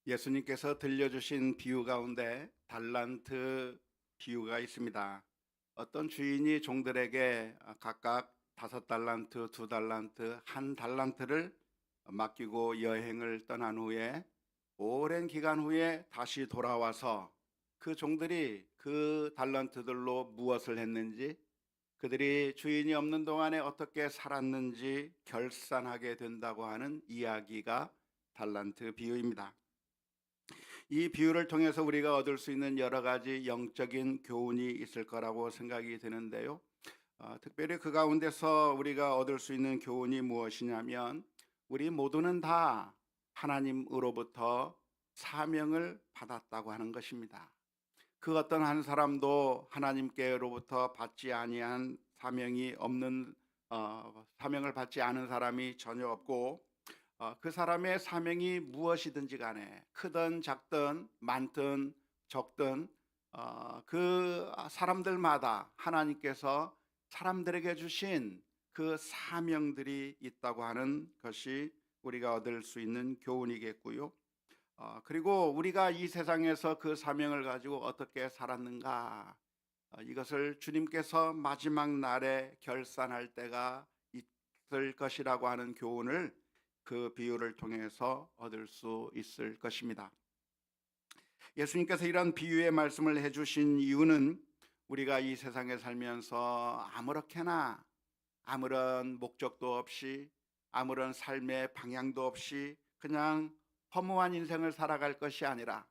예수님께서 들려주신 비유 가운데 달란트 비유가 있습니다. 어떤 주인이 종들에게 각각 5달란트, 2달란트, 1달란트를 맡기고 여행을 떠난 후에 오랜 기간 후에 다시 돌아와서 그 종들이 그 달란트들로 무엇을 했는지, 그들이 주인이 없는 동안에 어떻게 살았는지 결산하게 된다고 하는 이야기가 달란트 비유입니다. 이 비유를 통해서 우리가 얻을 수 있는 여러 가지 영적인 교훈이 있을 거라고 생각이 드는데요. 특별히 그 가운데서 우리가 얻을 수 있는 교훈이 무엇이냐면, 우리 모두는 다 하나님으로부터 사명을 받았다고 하는 것입니다. 그 어떤 한 사람도 하나님께로부터 받지 아니한 사명이 없는 사명을 받지 않은 사람이 전혀 없고, 그 사람의 사명이 무엇이든지 간에 크든 작든 많든 적든 그 사람들마다 하나님께서 사람들에게 주신 그 사명들이 있다고 하는 것이 우리가 얻을 수 있는 교훈이겠고요. 그리고 우리가 이 세상에서 그 사명을 가지고 어떻게 살았는가, 이것을 주님께서 마지막 날에 결산할 때가 있을 것이라고 하는 교훈을 그 비유를 통해서 얻을 수 있을 것입니다. 예수님께서 이런 비유의 말씀을 해주신 이유는 우리가 이 세상에 살면서 아무렇게나 아무런 목적도 없이 아무런 삶의 방향도 없이 그냥 허무한 인생을 살아갈 것이 아니라,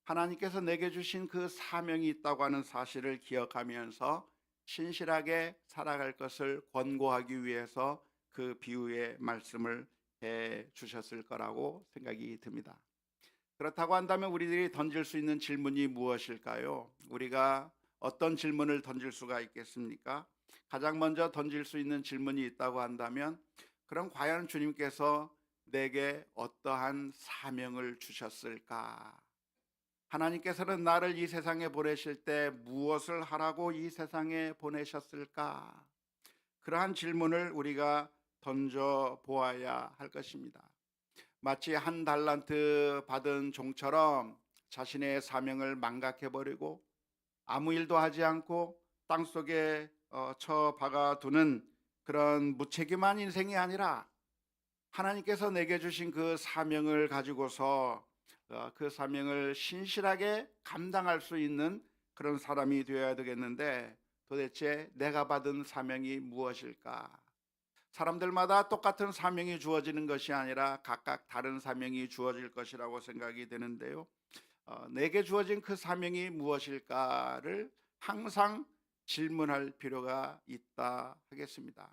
하나님께서 내게 주신 그 사명이 있다고 하는 사실을 기억하면서 신실하게 살아갈 것을 권고하기 위해서 그 비유의 말씀을 해 주셨을 거라고 생각이 듭니다. 그렇다고 한다면 우리들이 던질 수 있는 질문이 무엇일까요? 우리가 어떤 질문을 던질 수가 있겠습니까? 가장 먼저 던질 수 있는 질문이 있다고 한다면, 그럼 과연 주님께서 내게 어떠한 사명을 주셨을까? 하나님께서는 나를 이 세상에 보내실 때 무엇을 하라고 이 세상에 보내셨을까? 그러한 질문을 우리가 던져 보아야 할 것입니다. 마치 1달란트 받은 종처럼 자신의 사명을 망각해버리고 아무 일도 하지 않고 땅속에 처박아 두는 그런 무책임한 인생이 아니라, 하나님께서 내게 주신 그 사명을 가지고서 그 사명을 신실하게 감당할 수 있는 그런 사람이 되어야 되겠는데, 도대체 내가 받은 사명이 무엇일까? 사람들마다 똑같은 사명이 주어지는 것이 아니라 각각 다른 사명이 주어질 것이라고 생각이 되는데요. 내게 주어진 그 사명이 무엇일까를 항상 질문할 필요가 있다 하겠습니다.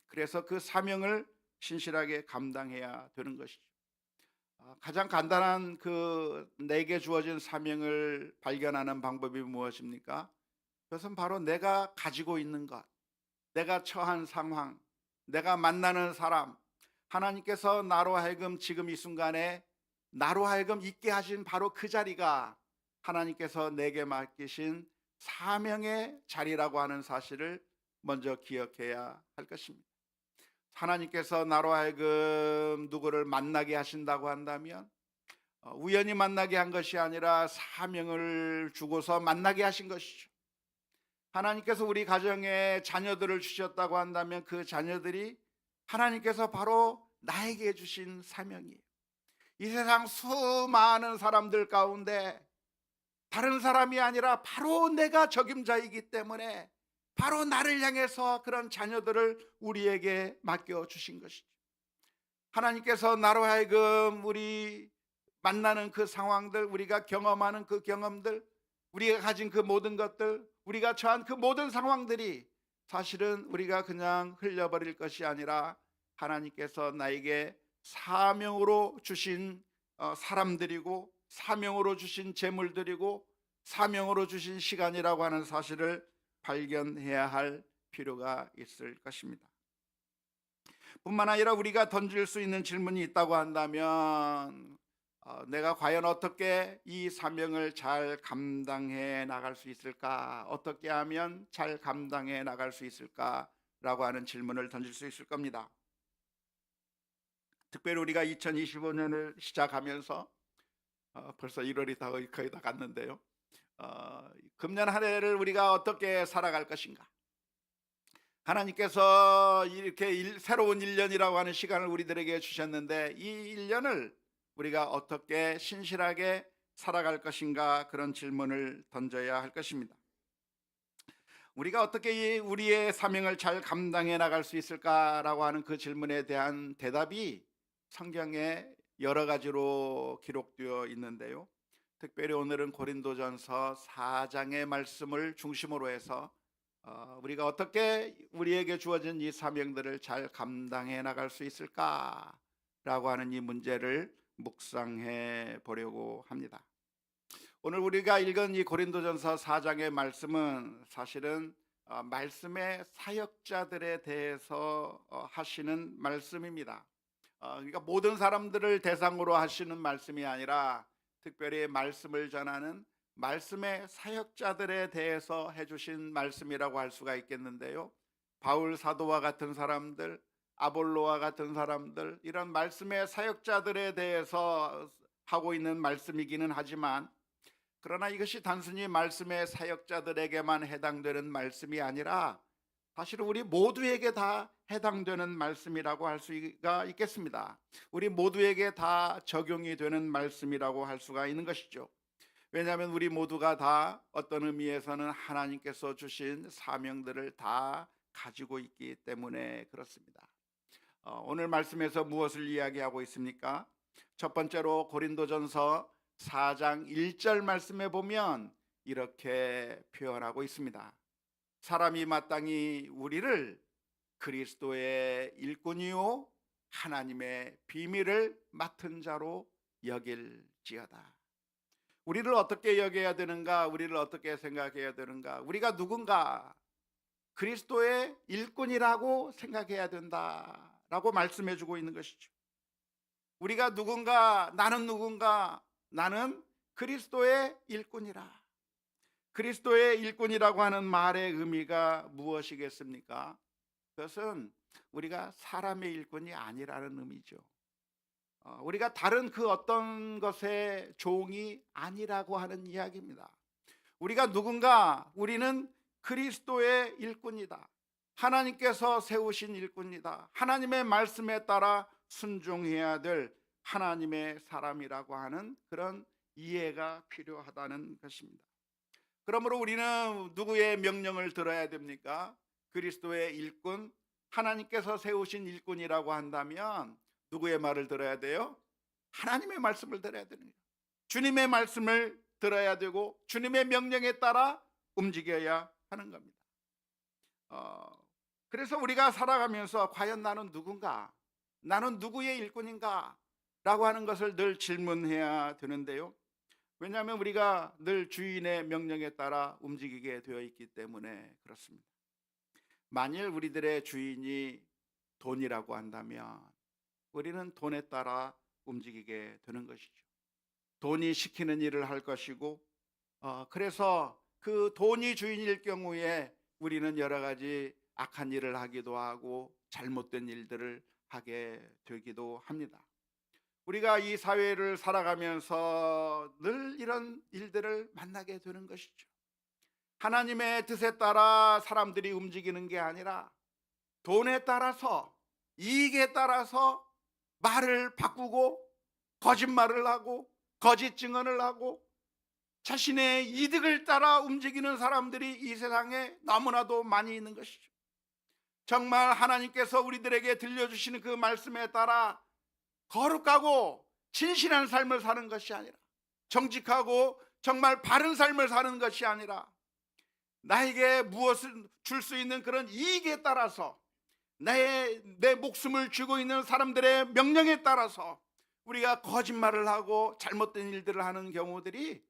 그래서 그 사명을 신실하게 감당해야 되는 것이죠. 가장 간단한 그 내게 주어진 사명을 발견하는 방법이 무엇입니까? 그것은 바로 내가 가지고 있는 것, 내가 처한 상황, 내가 만나는 사람, 하나님께서 나로 하여금 지금 이 순간에 나로 하여금 있게 하신 바로 그 자리가 하나님께서 내게 맡기신 사명의 자리라고 하는 사실을 먼저 기억해야 할 것입니다. 하나님께서 나로 하여금 누구를 만나게 하신다고 한다면 우연히 만나게 한 것이 아니라 사명을 주고서 만나게 하신 것이죠. 하나님께서 우리 가정에 자녀들을 주셨다고 한다면 그 자녀들이 하나님께서 바로 나에게 주신 사명이에요. 이 세상 수많은 사람들 가운데 다른 사람이 아니라 바로 내가 적임자이기 때문에 바로 나를 향해서 그런 자녀들을 우리에게 맡겨주신 것이죠. 하나님께서 나로 하여금 우리 만나는 그 상황들, 우리가 경험하는 그 경험들, 우리가 가진 그 모든 것들, 우리가 처한 그 모든 상황들이 사실은 우리가 그냥 흘려버릴 것이 아니라 하나님께서 나에게 사명으로 주신 사람들이고, 사명으로 주신 재물들이고, 사명으로 주신 시간이라고 하는 사실을 발견해야 할 필요가 있을 것입니다. 뿐만 아니라 우리가 던질 수 있는 질문이 있다고 한다면, 내가 과연 어떻게 이 사명을 잘 감당해 나갈 수 있을까? 어떻게 하면 잘 감당해 나갈 수 있을까? 라고 하는 질문을 던질 수 있을 겁니다. 특별히 우리가 2025년을 시작하면서 벌써 1월이 다 거의 다 갔는데요. 금년 한 해를 우리가 어떻게 살아갈 것인가? 하나님께서 이렇게 새로운 1년이라고 하는 시간을 우리들에게 주셨는데 이 1년을 우리가 어떻게 신실하게 살아갈 것인가, 그런 질문을 던져야 할 것입니다. 우리가 어떻게 우리의 사명을 잘 감당해 나갈 수 있을까라고 하는 그 질문에 대한 대답이 성경에 여러 가지로 기록되어 있는데요. 특별히 오늘은 고린도전서 4장의 말씀을 중심으로 해서 우리가 어떻게 우리에게 주어진 이 사명들을 잘 감당해 나갈 수 있을까라고 하는 이 문제를 묵상해 보려고 합니다. 오늘 우리가 읽은 이 고린도전서 4장의 말씀은 사실은 말씀의 사역자들에 대해서 하시는 말씀입니다. 그러니까 모든 사람들을 대상으로 하시는 말씀이 아니라 특별히 말씀을 전하는 말씀의 사역자들에 대해서 해주신 말씀이라고 할 수가 있겠는데요. 바울 사도와 같은 사람들, 아볼로와 같은 사람들, 이런 말씀의 사역자들에 대해서 하고 있는 말씀이기는 하지만, 그러나 이것이 단순히 말씀의 사역자들에게만 해당되는 말씀이 아니라 사실은 우리 모두에게 다 해당되는 말씀이라고 할 수가 있겠습니다. 우리 모두에게 다 적용이 되는 말씀이라고 할 수가 있는 것이죠. 왜냐하면 우리 모두가 다 어떤 의미에서는 하나님께서 주신 사명들을 다 가지고 있기 때문에 그렇습니다. 오늘 말씀에서 무엇을 이야기하고 있습니까? 첫 번째로 고린도전서 4장 1절 말씀에 보면 이렇게 표현하고 있습니다. 사람이 마땅히 우리를 그리스도의 일꾼이요 하나님의 비밀을 맡은 자로 여길지어다. 우리를 어떻게 여겨야 되는가? 우리를 어떻게 생각해야 되는가? 우리가 누군가? 그리스도의 일꾼이라고 생각해야 된다라고 말씀해 주고 있는 것이죠. 우리가 누군가? 나는 누군가? 나는 그리스도의 일꾼이라. 그리스도의 일꾼이라고 하는 말의 의미가 무엇이겠습니까? 그것은 우리가 사람의 일꾼이 아니라는 의미죠. 우리가 다른 그 어떤 것의 종이 아니라고 하는 이야기입니다. 우리가 누군가? 우리는 그리스도의 일꾼이다. 하나님께서 세우신 일꾼이다. 하나님의 말씀에 따라 순종해야 될 하나님의 사람이라고 하는 그런 이해가 필요하다는 것입니다. 그러므로 우리는 누구의 명령을 들어야 됩니까? 그리스도의 일꾼, 하나님께서 세우신 일꾼이라고 한다면 누구의 말을 들어야 돼요? 하나님의 말씀을 들어야 되는 거예요. 주님의 말씀을 들어야 되고 주님의 명령에 따라 움직여야 하는 겁니다. 그래서 우리가 살아가면서 과연 나는 누군가? 나는 누구의 일꾼인가? 라고 하는 것을 늘 질문해야 되는데요. 왜냐하면 우리가 늘 주인의 명령에 따라 움직이게 되어 있기 때문에 그렇습니다. 만일 우리들의 주인이 돈이라고 한다면 우리는 돈에 따라 움직이게 되는 것이죠. 돈이 시키는 일을 할 것이고, 그래서 그 돈이 주인일 경우에 우리는 여러 가지 악한 일을 하기도 하고 잘못된 일들을 하게 되기도 합니다. 우리가 이 사회를 살아가면서 늘 이런 일들을 만나게 되는 것이죠. 하나님의 뜻에 따라 사람들이 움직이는 게 아니라 돈에 따라서, 이익에 따라서 말을 바꾸고 거짓말을 하고 거짓 증언을 하고 자신의 이득을 따라 움직이는 사람들이 이 세상에 너무나도 많이 있는 것이죠. 정말 하나님께서 우리들에게 들려주시는 그 말씀에 따라 거룩하고 진실한 삶을 사는 것이 아니라, 정직하고 정말 바른 삶을 사는 것이 아니라, 나에게 무엇을 줄 수 있는 그런 이익에 따라서 내 목숨을 쥐고 있는 사람들의 명령에 따라서 우리가 거짓말을 하고 잘못된 일들을 하는 경우들이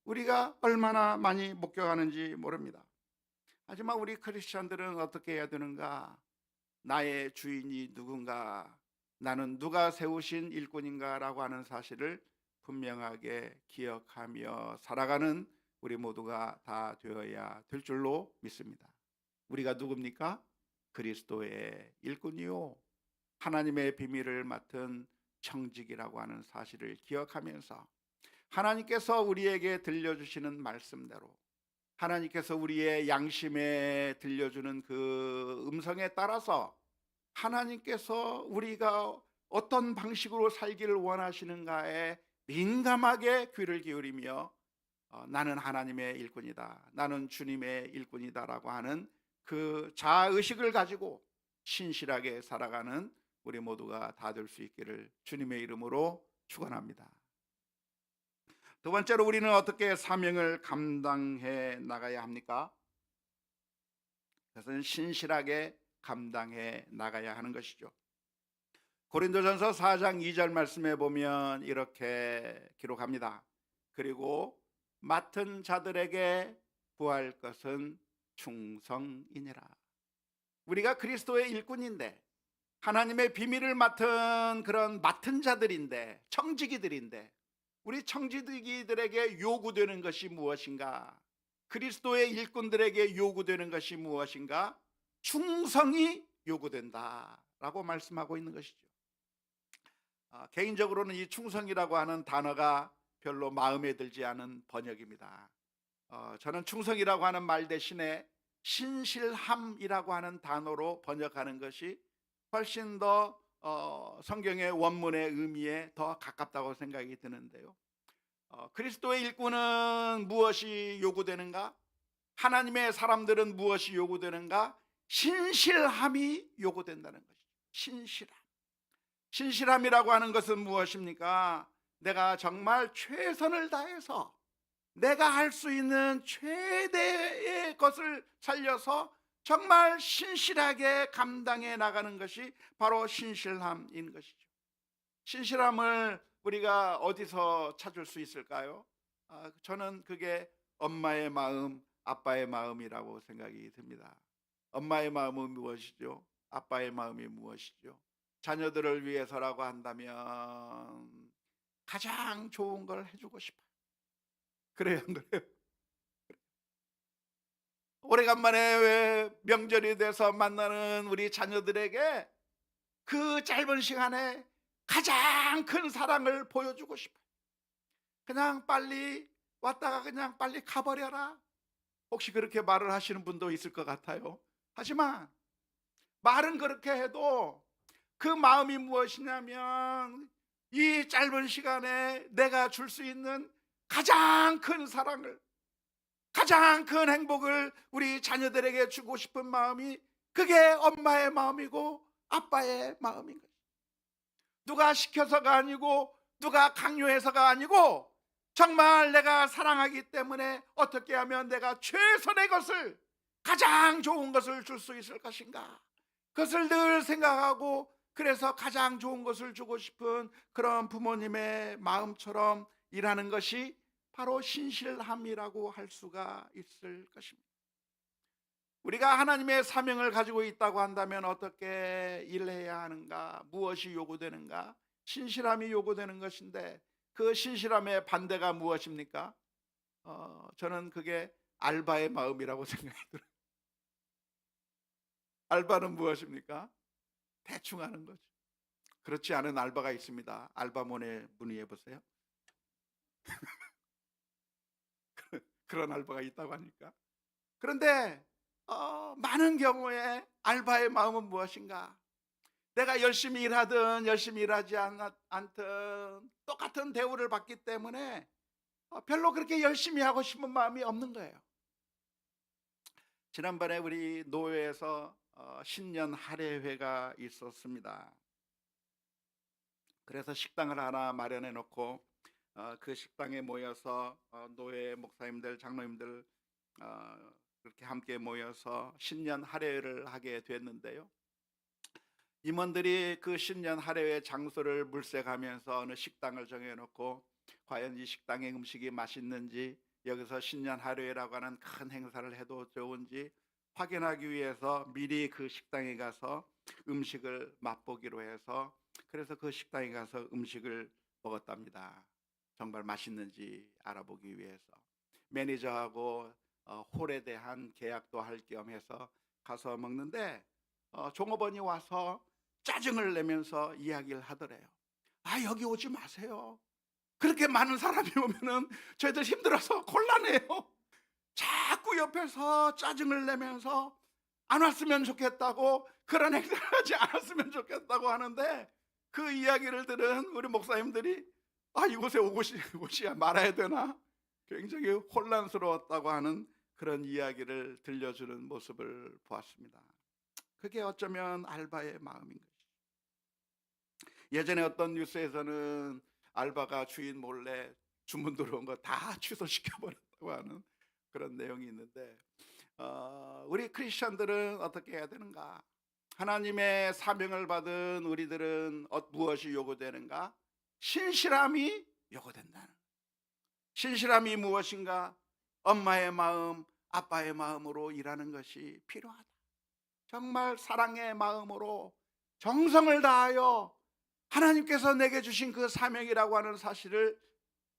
우리가 얼마나 많이 목격하는지 모릅니다. 하지만 우리 크리스천들은 어떻게 해야 되는가? 나의 주인이 누군가? 나는 누가 세우신 일꾼인가? 라고 하는 사실을 분명하게 기억하며 살아가는 우리 모두가 다 되어야 될 줄로 믿습니다. 우리가 누굽니까? 그리스도의 일꾼이요 하나님의 비밀을 맡은 청직이라고 하는 사실을 기억하면서 하나님께서 우리에게 들려주시는 말씀대로, 하나님께서 우리의 양심에 들려주는 그 음성에 따라서 하나님께서 우리가 어떤 방식으로 살기를 원하시는가에 민감하게 귀를 기울이며 나는 하나님의 일꾼이다, 나는 주님의 일꾼이다라고 하는 그 자아의식을 가지고 신실하게 살아가는 우리 모두가 다 될 수 있기를 주님의 이름으로 축원합니다. 두 번째로 우리는 어떻게 사명을 감당해 나가야 합니까? 그것은 신실하게 감당해 나가야 하는 것이죠. 고린도전서 4장 2절 말씀에 보면 이렇게 기록합니다. 그리고 맡은 자들에게 구할 것은 충성이니라. 우리가 그리스도의 일꾼인데, 하나님의 비밀을 맡은 그런 맡은 자들인데, 청지기들인데, 우리 청지기들에게 요구되는 것이 무엇인가? 그리스도의 일꾼들에게 요구되는 것이 무엇인가? 충성이 요구된다라고 말씀하고 있는 것이죠. 개인적으로는 이 충성이라고 하는 단어가 별로 마음에 들지 않은 번역입니다. 저는 충성이라고 하는 말 대신에 신실함이라고 하는 단어로 번역하는 것이 훨씬 더 성경의 원문의 의미에 더 가깝다고 생각이 드는데요. 그리스도의 일꾼은 무엇이 요구되는가? 하나님의 사람들은 무엇이 요구되는가? 신실함이 요구된다는 것이죠. 신실함이라고 하는 것은 무엇입니까? 내가 정말 최선을 다해서 내가 할 수 있는 최대의 것을 살려서 정말 신실하게 감당해 나가는 것이 바로 신실함인 것이죠. 신실함을 우리가 어디서 찾을 수 있을까요? 저는 그게 엄마의 마음, 아빠의 마음이라고 생각이 듭니다. 엄마의 마음은 무엇이죠? 아빠의 마음이 무엇이죠? 자녀들을 위해서라고 한다면 가장 좋은 걸 해주고 싶어요. 그래요, 안 그래요? 오래간만에 왜 명절이 돼서 만나는 우리 자녀들에게 그 짧은 시간에 가장 큰 사랑을 보여주고 싶어요. 그냥 빨리 왔다가 그냥 빨리 가버려라. 혹시 그렇게 말을 하시는 분도 있을 것 같아요. 하지만 말은 그렇게 해도 그 마음이 무엇이냐면 이 짧은 시간에 내가 줄 수 있는 가장 큰 사랑을, 가장 큰 행복을 우리 자녀들에게 주고 싶은 마음이, 그게 엄마의 마음이고 아빠의 마음인 거예요. 누가 시켜서가 아니고 누가 강요해서가 아니고 정말 내가 사랑하기 때문에 어떻게 하면 내가 최선의 것을, 가장 좋은 것을 줄 수 있을 것인가, 그것을 늘 생각하고, 그래서 가장 좋은 것을 주고 싶은 그런 부모님의 마음처럼 일하는 것이 바로 신실함이라고 할 수가 있을 것입니다. 우리가 하나님의 사명을 가지고 있다고 한다면 어떻게 일해야 하는가? 무엇이 요구되는가? 신실함이 요구되는 것인데, 그 신실함의 반대가 무엇입니까? 저는 그게 알바의 마음이라고 생각이 들어요. 알바는 무엇입니까? 대충 하는 거죠. 그렇지 않은 알바가 있습니다. 알바몬에 문의해 보세요. 그런 알바가 있다고 하니까. 그런데 많은 경우에 알바의 마음은 무엇인가? 내가 열심히 일하든 열심히 일하지 않든 똑같은 대우를 받기 때문에 별로 그렇게 열심히 하고 싶은 마음이 없는 거예요. 지난번에 우리 노회에서 신년 할애회가 있었습니다. 그래서 식당을 하나 마련해 놓고 그 식당에 모여서 노회 목사님들, 장로님들 그렇게 함께 모여서 신년 할애회를 하게 됐는데요. 임원들이 그 신년 할애회 장소를 물색하면서 어느 식당을 정해놓고 과연 이 식당의 음식이 맛있는지, 여기서 신년 할애회라고 하는 큰 행사를 해도 좋은지 확인하기 위해서 미리 그 식당에 가서 음식을 맛보기로 해서, 그래서 그 식당에 가서 음식을 먹었답니다. 정말 맛있는지 알아보기 위해서 매니저하고 홀에 대한 계약도 할 겸 해서 가서 먹는데 종업원이 와서 짜증을 내면서 이야기를 하더래요. 여기 오지 마세요. 그렇게 많은 사람이 오면은 저희들 힘들어서 곤란해요. 자꾸 옆에서 짜증을 내면서 안 왔으면 좋겠다고, 그런 행사를 하지 않았으면 좋겠다고 하는데, 그 이야기를 들은 우리 목사님들이 이곳에 오고야 말아야 되나 굉장히 혼란스러웠다고 하는 그런 이야기를 들려주는 모습을 보았습니다. 그게 어쩌면 알바의 마음인 것이죠. 예전에 어떤 뉴스에서는 알바가 주인 몰래 주문 들어온 거 다 취소시켜 버렸다고 하는 그런 내용이 있는데, 우리 크리스천들은 어떻게 해야 되는가? 하나님의 사명을 받은 우리들은 무엇이 요구되는가? 신실함이 요구된다는. 신실함이 무엇인가? 엄마의 마음, 아빠의 마음으로 일하는 것이 필요하다. 정말 사랑의 마음으로 정성을 다하여 하나님께서 내게 주신 그 사명이라고 하는 사실을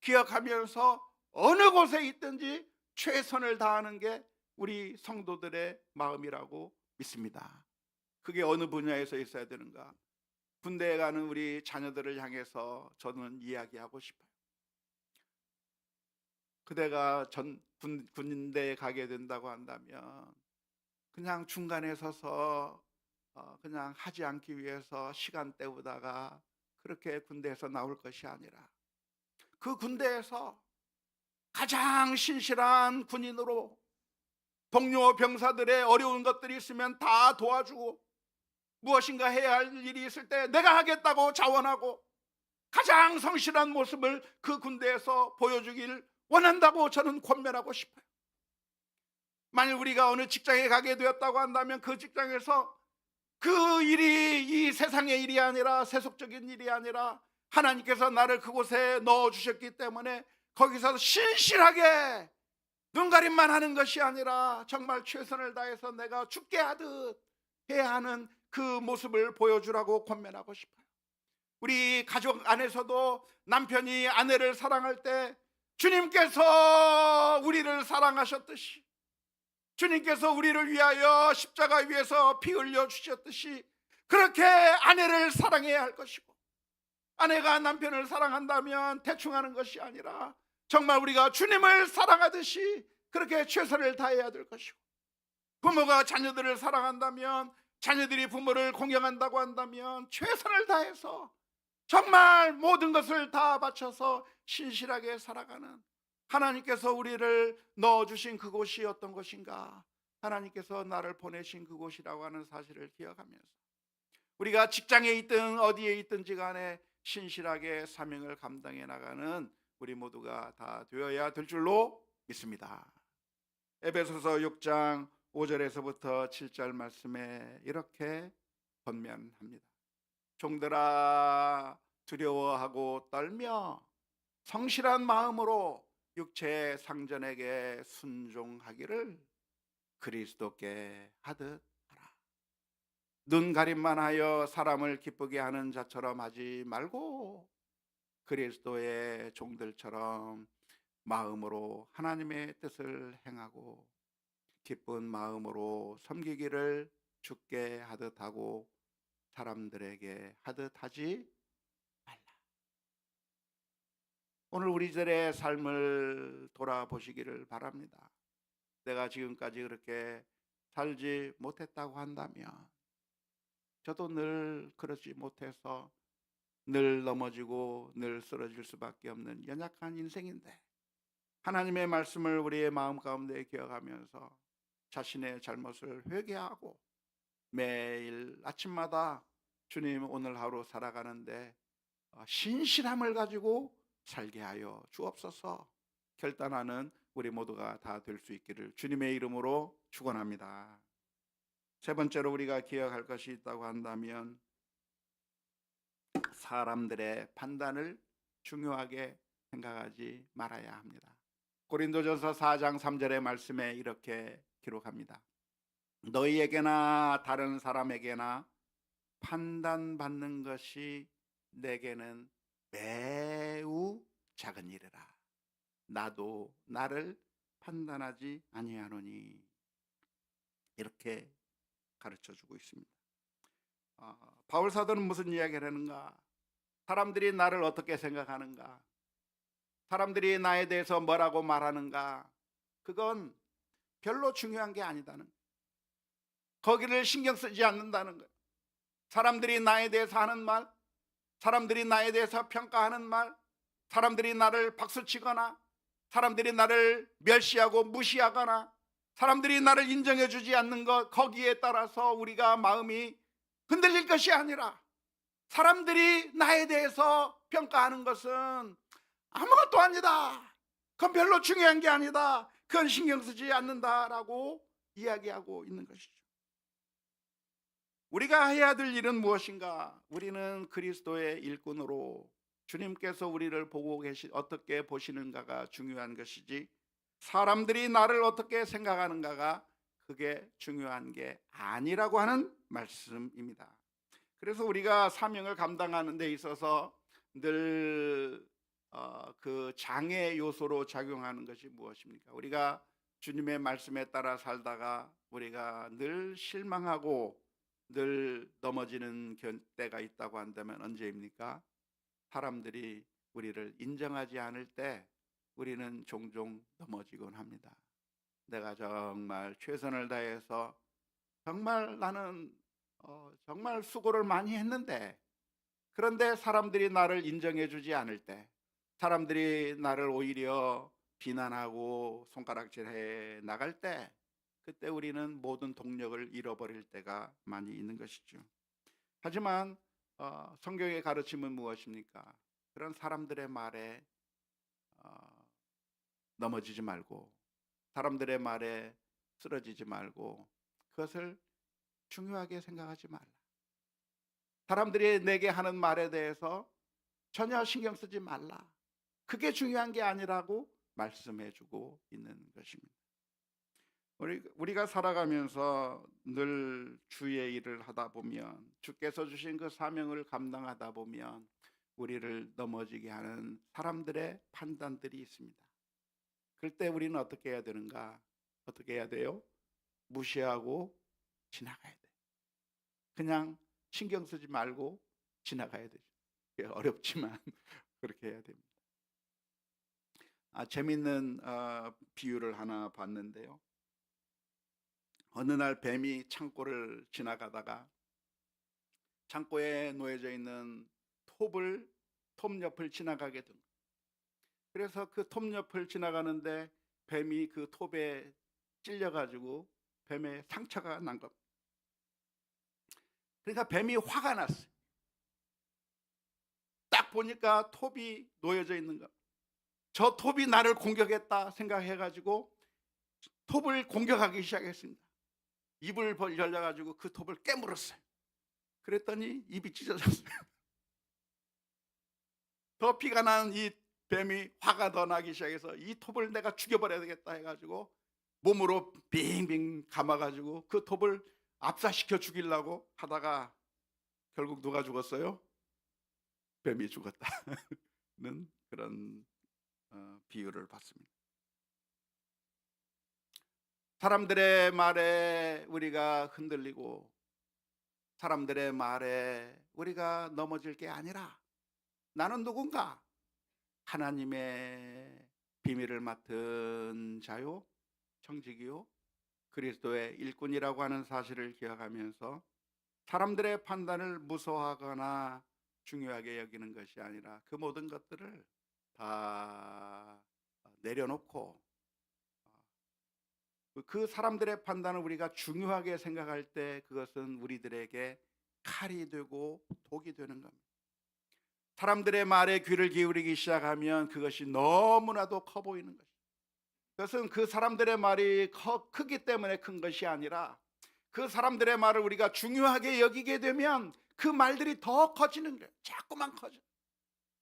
기억하면서 어느 곳에 있든지 최선을 다하는 게 우리 성도들의 마음이라고 믿습니다. 그게 어느 분야에서 있어야 되는가? 군대에 가는 우리 자녀들을 향해서 저는 이야기하고 싶어요. 그대가 군대에 가게 된다고 한다면 그냥 중간에 서서 그냥 하지 않기 위해서 시간 때우다가 그렇게 군대에서 나올 것이 아니라, 그 군대에서 가장 신실한 군인으로 동료 병사들의 어려운 것들이 있으면 다 도와주고, 무엇인가 해야 할 일이 있을 때 내가 하겠다고 자원하고, 가장 성실한 모습을 그 군대에서 보여주길 원한다고 저는 권면하고 싶어요. 만일 우리가 어느 직장에 가게 되었다고 한다면 그 직장에서 그 일이 이 세상의 일이 아니라, 세속적인 일이 아니라 하나님께서 나를 그곳에 넣어주셨기 때문에 거기서 신실하게 눈가림만 하는 것이 아니라 정말 최선을 다해서 내가 죽게 하듯 해야 하는 그 모습을 보여주라고 권면하고 싶어요. 우리 가족 안에서도 남편이 아내를 사랑할 때 주님께서 우리를 사랑하셨듯이, 주님께서 우리를 위하여 십자가 위에서 피 흘려 주셨듯이 그렇게 아내를 사랑해야 할 것이고, 아내가 남편을 사랑한다면 대충 하는 것이 아니라 정말 우리가 주님을 사랑하듯이 그렇게 최선을 다해야 될 것이고, 부모가 자녀들을 사랑한다면, 자녀들이 부모를 공경한다고 한다면 최선을 다해서 정말 모든 것을 다 바쳐서 신실하게 살아가는, 하나님께서 우리를 넣어주신 그곳이 어떤 곳인가, 하나님께서 나를 보내신 그곳이라고 하는 사실을 기억하면서 우리가 직장에 있든 어디에 있든지 간에 신실하게 사명을 감당해 나가는 우리 모두가 다 되어야 될 줄로 믿습니다. 에베소서 6장 5절에서부터 7절 말씀에 이렇게 권면합니다. 종들아, 두려워하고 떨며 성실한 마음으로 육체의 상전에게 순종하기를 그리스도께 하듯 하라. 눈 가림만 하여 사람을 기쁘게 하는 자처럼 하지 말고 그리스도의 종들처럼 마음으로 하나님의 뜻을 행하고 기쁜 마음으로 섬기기를 주께 하듯 하고 사람들에게 하듯 하지 말라. 오늘 우리들의 삶을 돌아보시기를 바랍니다. 내가 지금까지 그렇게 살지 못했다고 한다면, 저도 늘 그러지 못해서 늘 넘어지고 늘 쓰러질 수밖에 없는 연약한 인생인데, 하나님의 말씀을 우리의 마음 가운데 기억하면서 자신의 잘못을 회개하고 매일 아침마다 주님, 오늘 하루 살아가는데 신실함을 가지고 살게 하여 주옵소서 결단하는 우리 모두가 다 될 수 있기를 주님의 이름으로 축원합니다. 세 번째로 우리가 기억할 것이 있다고 한다면, 사람들의 판단을 중요하게 생각하지 말아야 합니다. 고린도전서 4장 3절의 말씀에 이렇게 기록합니다. 너희에게나 다른 사람에게나 판단받는 것이 내게는 매우 작은 일이라. 나도 나를 판단하지 아니하노니. 이렇게 가르쳐주고 있습니다. 바울 사도는 무슨 이야기를 하는가? 사람들이 나를 어떻게 생각하는가? 사람들이 나에 대해서 뭐라고 말하는가, 그건 별로 중요한 게 아니다는 거예요. 거기를 신경 쓰지 않는다는 거예요. 사람들이 나에 대해서 하는 말, 사람들이 나에 대해서 평가하는 말, 사람들이 나를 박수치거나 사람들이 나를 멸시하고 무시하거나 사람들이 나를 인정해 주지 않는 것, 거기에 따라서 우리가 마음이 흔들릴 것이 아니라, 사람들이 나에 대해서 평가하는 것은 아무것도 아니다, 그건 별로 중요한 게 아니다, 그건 신경 쓰지 않는다라고 이야기하고 있는 것이죠. 우리가 해야 될 일은 무엇인가? 우리는 그리스도의 일꾼으로 주님께서 우리를 보고 어떻게 보시는가가 중요한 것이지, 사람들이 나를 어떻게 생각하는가가 그게 중요한 게 아니라고 하는 말씀입니다. 그래서 우리가 사명을 감당하는 데 있어서 늘 그 장애 요소로 작용하는 것이 무엇입니까? 우리가 주님의 말씀에 따라 살다가 우리가 늘 실망하고 늘 넘어지는 때가 있다고 한다면 언제입니까? 사람들이 우리를 인정하지 않을 때 우리는 종종 넘어지곤 합니다. 내가 정말 최선을 다해서 정말 나는 정말 수고를 많이 했는데, 그런데 사람들이 나를 인정해 주지 않을 때, 사람들이 나를 오히려 비난하고 손가락질해 나갈 때, 그때 우리는 모든 동력을 잃어버릴 때가 많이 있는 것이죠. 하지만 성경의 가르침은 무엇입니까? 그런 사람들의 말에 넘어지지 말고, 사람들의 말에 쓰러지지 말고, 그것을 중요하게 생각하지 말라. 사람들이 내게 하는 말에 대해서 전혀 신경 쓰지 말라, 그게 중요한 게 아니라고 말씀해 주고 있는 것입니다. 우리가 살아가면서 늘 주의 일을 하다 보면, 주께서 주신 그 사명을 감당하다 보면 우리를 넘어지게 하는 사람들의 판단들이 있습니다. 그럴 때 우리는 어떻게 해야 되는가? 어떻게 해야 돼요? 무시하고 지나가야 돼요. 그냥 신경 쓰지 말고 지나가야 되죠. 어렵지만 그렇게 해야 됩니다. 재밌는 비유를 하나 봤는데요. 어느 날 뱀이 창고를 지나가다가 창고에 놓여져 있는 톱 옆을 지나가게 된 거예요. 그래서 그 톱 옆을 지나가는데 뱀이 그 톱에 찔려가지고 뱀에 상처가 난 겁니다. 그러니까 뱀이 화가 났어요. 딱 보니까 톱이 놓여져 있는 거, 저 톱이 나를 공격했다 생각해가지고 톱을 공격하기 시작했습니다. 입을 열려가지고 그 톱을 깨물었어요. 그랬더니 입이 찢어졌어요. 더 피가 난 이 뱀이 화가 더 나기 시작해서 이 톱을 내가 죽여버려야 되겠다 해가지고 몸으로 빙빙 감아가지고 그 톱을 압사시켜 죽이려고 하다가 결국 누가 죽었어요? 뱀이 죽었다는 그런 비유를 봤습니다. 사람들의 말에 우리가 흔들리고 사람들의 말에 우리가 넘어질 게 아니라, 나는 누군가? 하나님의 비밀을 맡은 자요, 청직이요, 그리스도의 일꾼이라고 하는 사실을 기억하면서 사람들의 판단을 무서워하거나 중요하게 여기는 것이 아니라 그 모든 것들을 다 내려놓고 그 사람들의 판단을 우리가 중요하게 생각할 때 그것은 우리들에게 칼이 되고 독이 되는 겁니다. 사람들의 말에 귀를 기울이기 시작하면 그것이 너무나도 커 보이는 것입니다. 그것은 그 사람들의 말이 크기 때문에 큰 것이 아니라, 그 사람들의 말을 우리가 중요하게 여기게 되면 그 말들이 더 커지는 거예요. 자꾸만 커져.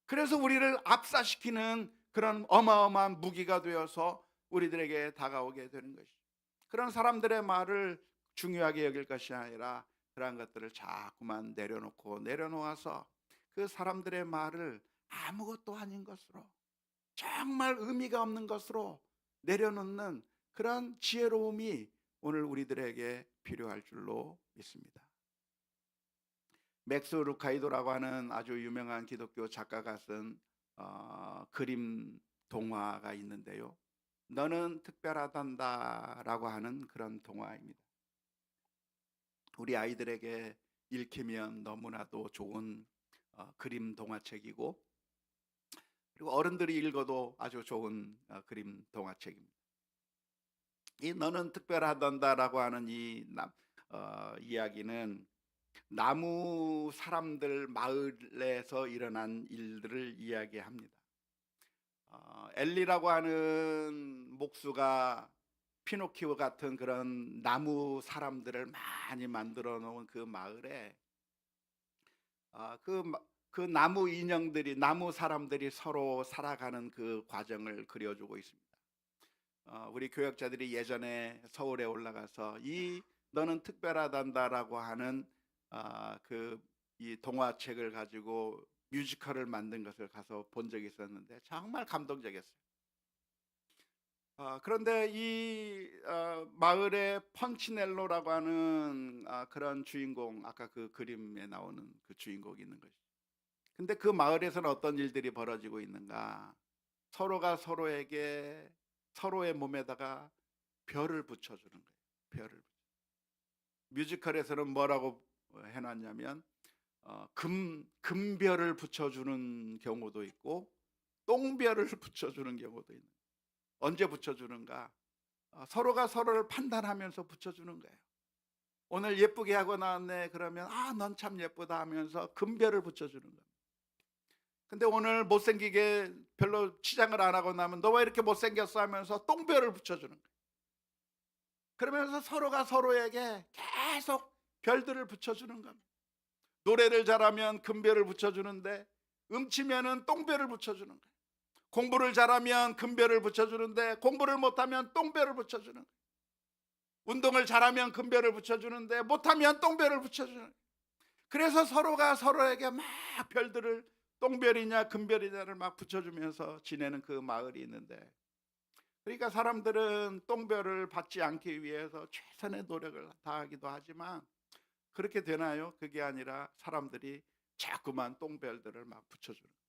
그래서 우리를 압사시키는 그런 어마어마한 무기가 되어서 우리들에게 다가오게 되는 것이죠. 그런 사람들의 말을 중요하게 여길 것이 아니라 그러한 것들을 자꾸만 내려놓아서 그 사람들의 말을 아무것도 아닌 것으로, 정말 의미가 없는 것으로 내려놓는 그런 지혜로움이 오늘 우리들에게 필요할 줄로 믿습니다. 맥스 루카이도라고 하는 아주 유명한 기독교 작가가 쓴 그림 동화가 있는데요. 너는 특별하단다라고 하는 그런 동화입니다. 우리 아이들에게 읽히면 너무나도 좋은 그림 동화책이고, 그리고 어른들이 읽어도 아주 좋은 그림 동화책입니다. 이 너는 특별하단다라고 하는 이 이야기는 나무 사람들 마을에서 일어난 일들을 이야기합니다. 엘리라고 하는 목수가 피노키오 같은 그런 나무 사람들을 많이 만들어 놓은 그 마을에 그 나무 인형들이, 나무 사람들이 서로 살아가는 그 과정을 그려주고 있습니다. 우리 교역자들이 예전에 서울에 올라가서 이 너는 특별하단다라고 하는 이 동화책을 가지고 뮤지컬을 만든 것을 가서 본 적이 있었는데 정말 감동적이었어요. 그런데 이 마을에 펀치넬로라고 하는 그런 주인공, 아까 그 그림에 나오는 그 주인공이 있는 것이죠. 근데 그 마을에서는 어떤 일들이 벌어지고 있는가? 서로가 서로에게, 서로의 몸에다가 별을 붙여주는 거예요. 별을. 뮤지컬에서는 뭐라고 해놨냐면 금별을 붙여주는 경우도 있고 똥별을 붙여주는 경우도 있는. 언제 붙여주는가? 서로가 서로를 판단하면서 붙여주는 거예요. 오늘 예쁘게 하고 나왔네 그러면 넌 참 예쁘다 하면서 금별을 붙여주는 거예요. 근데 오늘 못생기게 별로 치장을 안 하고 나면 너 왜 이렇게 못생겼어 하면서 똥별을 붙여주는 거예요. 그러면서 서로가 서로에게 계속 별들을 붙여주는 겁니다. 노래를 잘하면 금별을 붙여주는데 음치면은 똥별을 붙여주는 거예요. 공부를 잘하면 금별을 붙여주는데 공부를 못하면 똥별을 붙여주는 거예요. 운동을 잘하면 금별을 붙여주는데 못하면 똥별을 붙여주는 거예요. 그래서 서로가 서로에게 막 별들을, 똥별이냐 금별이냐를 막 붙여주면서 지내는 그 마을이 있는데, 그러니까 사람들은 똥별을 받지 않기 위해서 최선의 노력을 다하기도 하지만 그렇게 되나요? 그게 아니라 사람들이 자꾸만 똥별들을 막 붙여주는 거예요.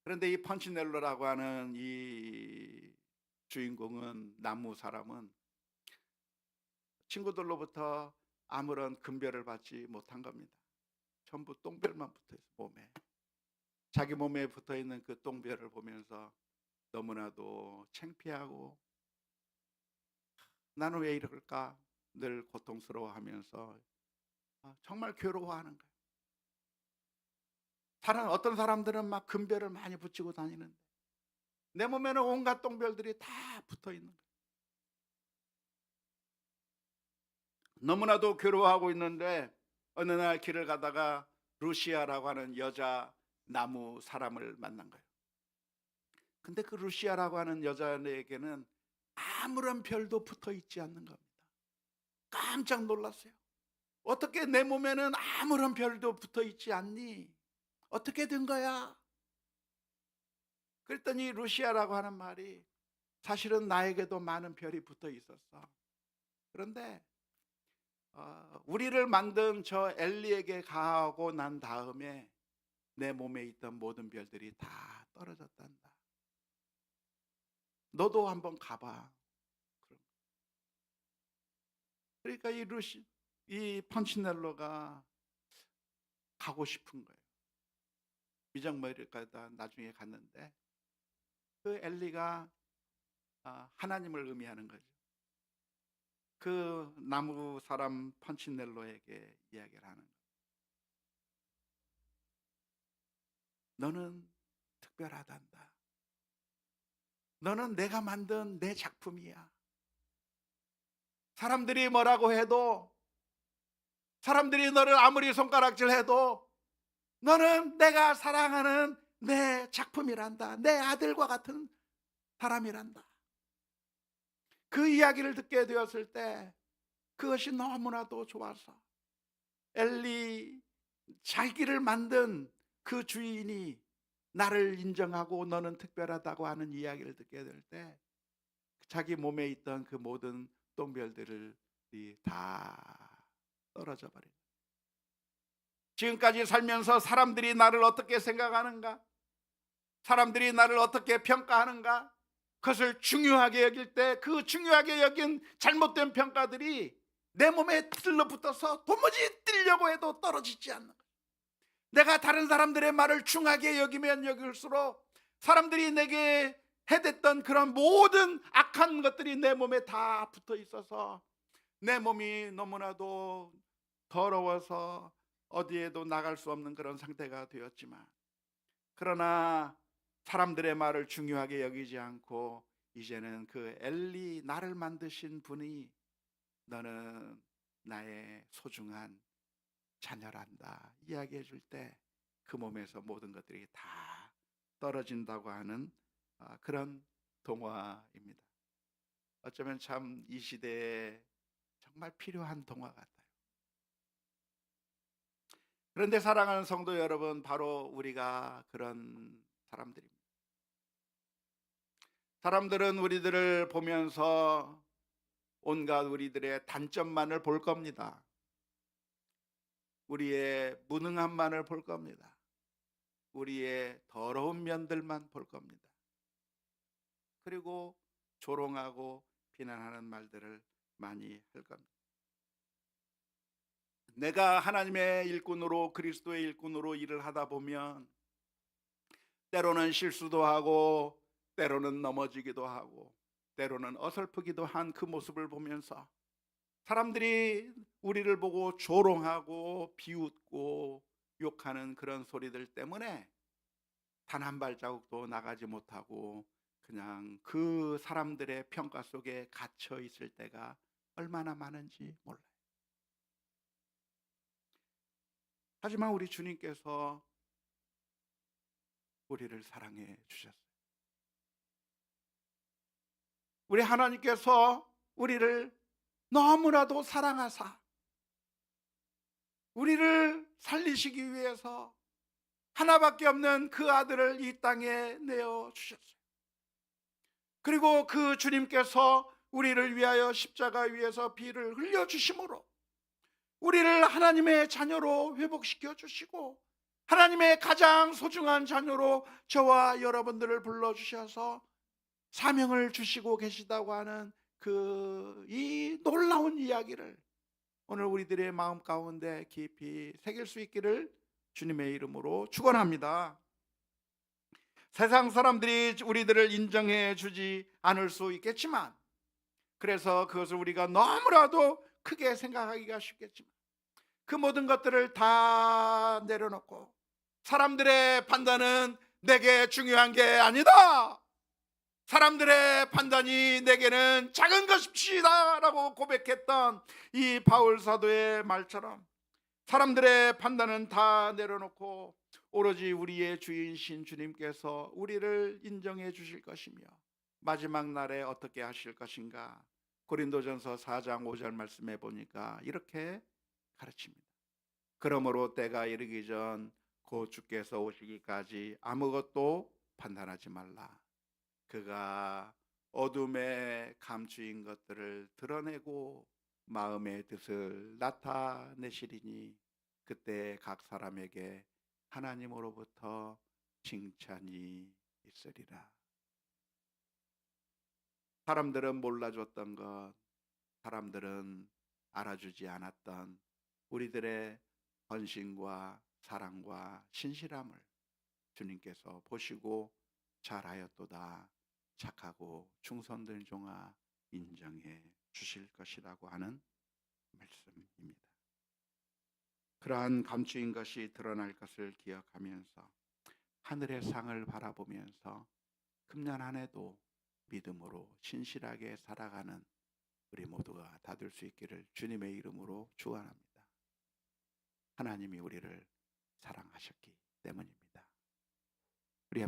그런데 이 펀치넬로라고 하는 이 주인공은, 나무 사람은 친구들로부터 아무런 금별을 받지 못한 겁니다. 전부 똥별만 붙어있어, 몸에. 자기 몸에 붙어있는 그 똥별을 보면서 너무나도 창피하고 나는 왜 이럴까 늘 고통스러워하면서 정말 괴로워하는 거예요. 어떤 사람들은 막 금별을 많이 붙이고 다니는데 내 몸에는 온갖 똥별들이 다 붙어있는 거예요. 너무나도 괴로워하고 있는데 어느 날 길을 가다가 루시아라고 하는 여자 나무 사람을 만난 거예요. 근데 그 루시아라고 하는 여자에게는 아무런 별도 붙어 있지 않는 겁니다. 깜짝 놀랐어요. 어떻게 내 몸에는 아무런 별도 붙어 있지 않니? 어떻게 된 거야? 그랬더니 루시아라고 하는 말이 사실은 나에게도 많은 별이 붙어 있었어. 그런데 우리를 만든 저 엘리에게 가고 난 다음에 내 몸에 있던 모든 별들이 다 떨어졌단다. 너도 한번 가봐. 그러니까 이 펀치넬로가 가고 싶은 거예요. 미적머리까지 나중에 갔는데 그 엘리가 하나님을 의미하는 거죠. 그 나무 사람 펀치넬로에게 이야기를 하는 거예요. 너는 특별하단다. 너는 내가 만든 내 작품이야. 사람들이 뭐라고 해도, 사람들이 너를 아무리 손가락질해도 너는 내가 사랑하는 내 작품이란다. 내 아들과 같은 사람이란다. 그 이야기를 듣게 되었을 때 그것이 너무나도 좋아서 엘리, 자기를 만든 그 주인이 나를 인정하고 너는 특별하다고 하는 이야기를 듣게 될 때 자기 몸에 있던 그 모든 똥별들이 다 떨어져 버린 거예요. 지금까지 살면서 사람들이 나를 어떻게 생각하는가? 사람들이 나를 어떻게 평가하는가, 그것을 중요하게 여길 때 그 중요하게 여긴 잘못된 평가들이 내 몸에 들러붙어서 도무지 뛰려고 해도 떨어지지 않는 거예요. 내가 다른 사람들의 말을 중하게 여기면 여길수록 사람들이 내게 해댔던 그런 모든 악한 것들이 내 몸에 다 붙어 있어서 내 몸이 너무나도 더러워서 어디에도 나갈 수 없는 그런 상태가 되었지만, 그러나 사람들의 말을 중요하게 여기지 않고 이제는 그 엘리, 나를 만드신 분이 너는 나의 소중한 자녀란다 이야기해 줄 때 그 몸에서 모든 것들이 다 떨어진다고 하는 그런 동화입니다. 어쩌면 참 이 시대에 정말 필요한 동화 같아요. 그런데 사랑하는 성도 여러분, 바로 우리가 그런 사람들입니다. 사람들은 우리들을 보면서 온갖 우리들의 단점만을 볼 겁니다. 우리의 무능함만을 볼 겁니다. 우리의 더러운 면들만 볼 겁니다. 그리고 조롱하고 비난하는 말들을 많이 할 겁니다. 내가 하나님의 일꾼으로, 그리스도의 일꾼으로 일을 하다 보면 때로는 실수도 하고 때로는 넘어지기도 하고 때로는 어설프기도 한 그 모습을 보면서 사람들이 우리를 보고 조롱하고 비웃고 욕하는 그런 소리들 때문에 단 한 발자국도 나가지 못하고 그냥 그 사람들의 평가 속에 갇혀 있을 때가 얼마나 많은지 몰라요. 하지만 우리 주님께서 우리를 사랑해 주셨어요. 우리 하나님께서 우리를 너무나도 사랑하사 우리를 살리시기 위해서 하나밖에 없는 그 아들을 이 땅에 내어 주셨어요. 그리고 그 주님께서 우리를 위하여 십자가 위에서 피를 흘려 주심으로 우리를 하나님의 자녀로 회복시켜 주시고 하나님의 가장 소중한 자녀로 저와 여러분들을 불러주셔서 사명을 주시고 계시다고 하는 이 놀라운 이야기를 오늘 우리들의 마음 가운데 깊이 새길 수 있기를 주님의 이름으로 축원합니다. 세상 사람들이 우리들을 인정해 주지 않을 수 있겠지만, 그래서 그것을 우리가 너무나도 크게 생각하기가 쉽겠지만 그 모든 것들을 다 내려놓고 사람들의 판단은 내게 중요한 게 아니다, 사람들의 판단이 내게는 작은 것입시다 라고 고백했던 이 바울 사도의 말처럼 사람들의 판단은 다 내려놓고 오로지 우리의 주인신 주님께서 우리를 인정해 주실 것이며 마지막 날에 어떻게 하실 것인가, 고린도전서 4장 5절 말씀해 보니까 이렇게 가르칩니다. 그러므로 때가 이르기 전 곧 주께서 오시기까지 아무것도 판단하지 말라. 그가 어둠에 감추인 것들을 드러내고 마음의 뜻을 나타내시리니 그때 각 사람에게 하나님으로부터 칭찬이 있으리라. 사람들은 몰라줬던 것, 사람들은 알아주지 않았던 우리들의 헌신과 사랑과 신실함을 주님께서 보시고 잘하였도다, 착하고 충성된 종아, 인정해 주실 것이라고 하는 말씀입니다. 그러한 감추인 것이 드러날 것을 기억하면서 하늘의 상을 바라보면서 금년 한 해도 믿음으로 신실하게 살아가는 우리 모두가 다 될 수 있기를 주님의 이름으로 축원합니다. 하나님이 우리를 사랑하셨기 때문입니다.